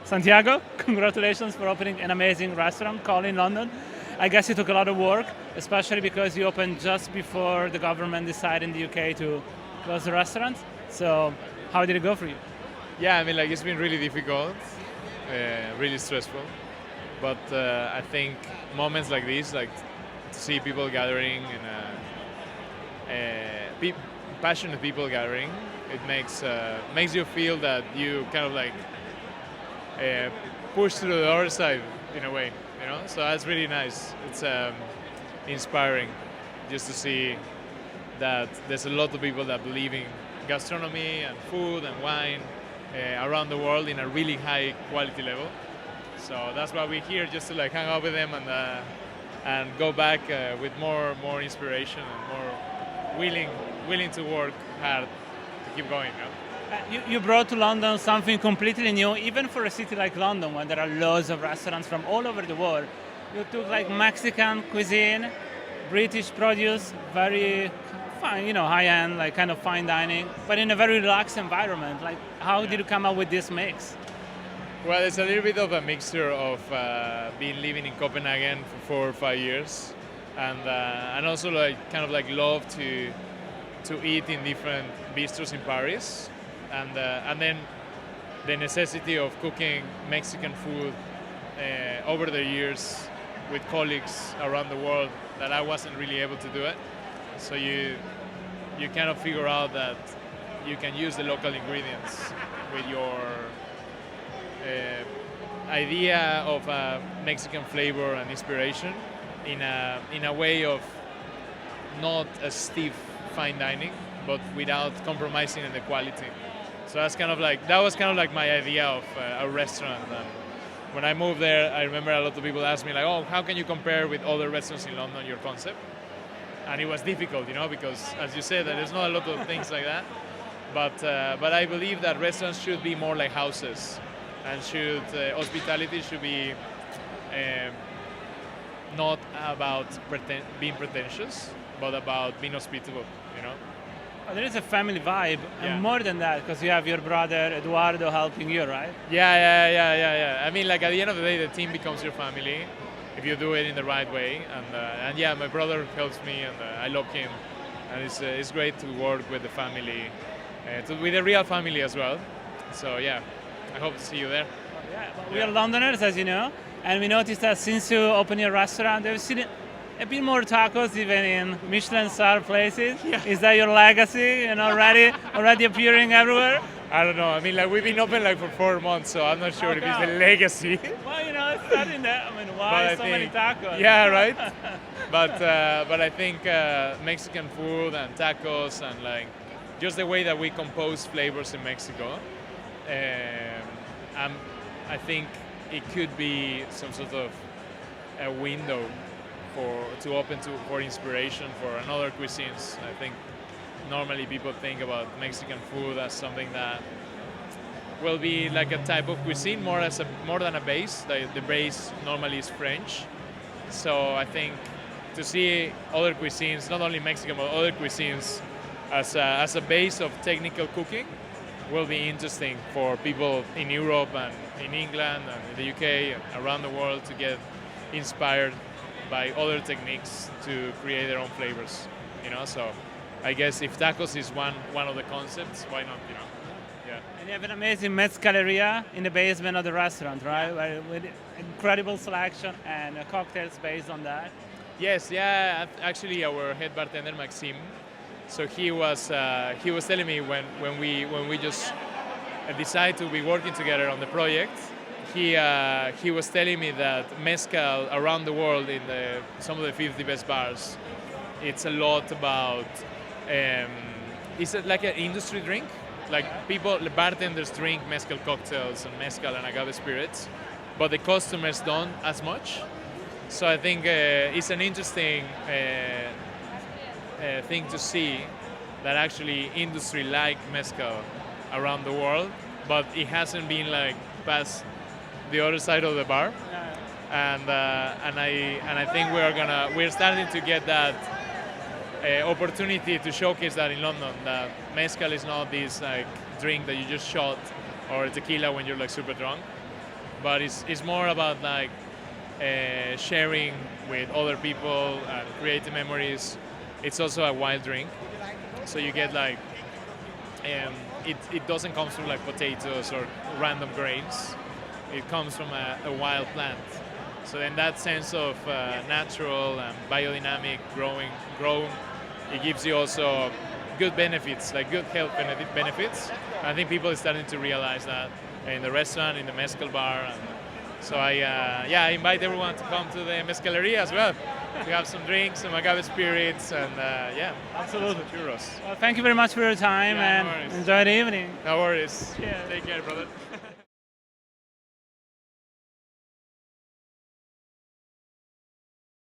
Santiago, congratulations for opening an amazing restaurant, KOL in London. I guess it took a lot of work, especially because you opened just before the government decided in the UK to close the restaurants. So how did it go for you? Yeah, I mean, like it's been really difficult, really stressful. But I think moments like this, like to see people gathering and passionate people gathering, it makes you feel that you kind of like push through the other side in a way, you know. So that's really nice. It's inspiring just to see that there's a lot of people that believe in gastronomy and food and wine around the world in a really high quality level. So that's why we're here, just to like hang out with them and go back with more inspiration and more willing to work hard to keep going. You know? You brought to London something completely new, even for a city like London, where there are loads of restaurants from all over the world. You took like Mexican cuisine, British produce, very fine, high-end, like kind of fine dining, but in a very relaxed environment. Like, how did you come up with this mix? Well, it's a little bit of a mixture of being living in Copenhagen for 4 or 5 years, and also like kind of like love to eat in different bistros in Paris, and then the necessity of cooking Mexican food over the years with colleagues around the world that I wasn't really able to do it. So you kind of figure out that you can use the local ingredients with your idea of Mexican flavor and inspiration in a way of not a stiff fine dining, but without compromising on the quality. So that was kind of like my idea of a restaurant. And when I moved there, I remember a lot of people asked me like, "Oh, how can you compare with other restaurants in London your concept?" And it was difficult, because as you said, there's not a lot of things like that. But I believe that restaurants should be more like houses, and hospitality should be not about being pretentious, but about being hospitable, There is a family vibe, Yeah. and more than that, because you have your brother Eduardo helping you, right? Yeah. I mean, like at the end of the day, the team becomes your family if you do it in the right way. And yeah, my brother helps me, and I love him, and it's great to work with the family, with a real family as well. So yeah, I hope to see you there. Yeah, but we are Londoners, as you know, and we noticed that since you opened your restaurant, we've seen a bit more tacos even in Michelin-star places. Yeah. Is that your legacy? Already appearing everywhere? I don't know. I mean, like we've been open like for 4 months, so I'm not sure if it's a legacy. Well, it's starting there. I mean, why so many tacos? Yeah, right. But I think Mexican food and tacos and like just the way that we compose flavors in Mexico, I think it could be some sort of a window for inspiration for another cuisines. I think normally people think about Mexican food as something that will be like a type of cuisine more than a base. The base normally is French. So I think to see other cuisines, not only Mexican but other cuisines, as a base of technical cooking, will be interesting for people in Europe and in England and in the UK and around the world to get inspired by other techniques to create their own flavors, So I guess if tacos is one of the concepts, why not, Yeah. And you have an amazing Mezcaleria in the basement of the restaurant, right? Yeah. With incredible selection and cocktails based on that. Yes, yeah. Actually, our head bartender Maxime. So he was telling me when we just decided to be working together on the project. He was telling me that mezcal around the world in some of the 50 best bars, it's a lot about it's like an industry drink. Like the bartenders drink mezcal cocktails and mezcal and agave spirits, but the customers don't as much. So I think it's an interesting thing to see that actually industry like mezcal around the world, but it hasn't been like past the other side of the bar. Yeah. And I think we're starting to get that opportunity to showcase that in London, that mezcal is not this like drink that you just shot or tequila when you're like super drunk. but it's more about like sharing with other people and creating memories. It's also a wild drink, so you get like it doesn't come from like potatoes or random grains. It comes from a wild plant. So in that sense of natural and biodynamic grown, it gives you also good benefits, like good health benefits. I think people are starting to realize that in the restaurant, in the mezcal bar. And so I invite everyone to come to the Mezcaleria as well. We have some drinks, some agave spirits, and Absolutely. some churros. Well, thank you very much for your time, Yeah, and no worries. enjoy the evening. No worries. Cheers. Take care, brother.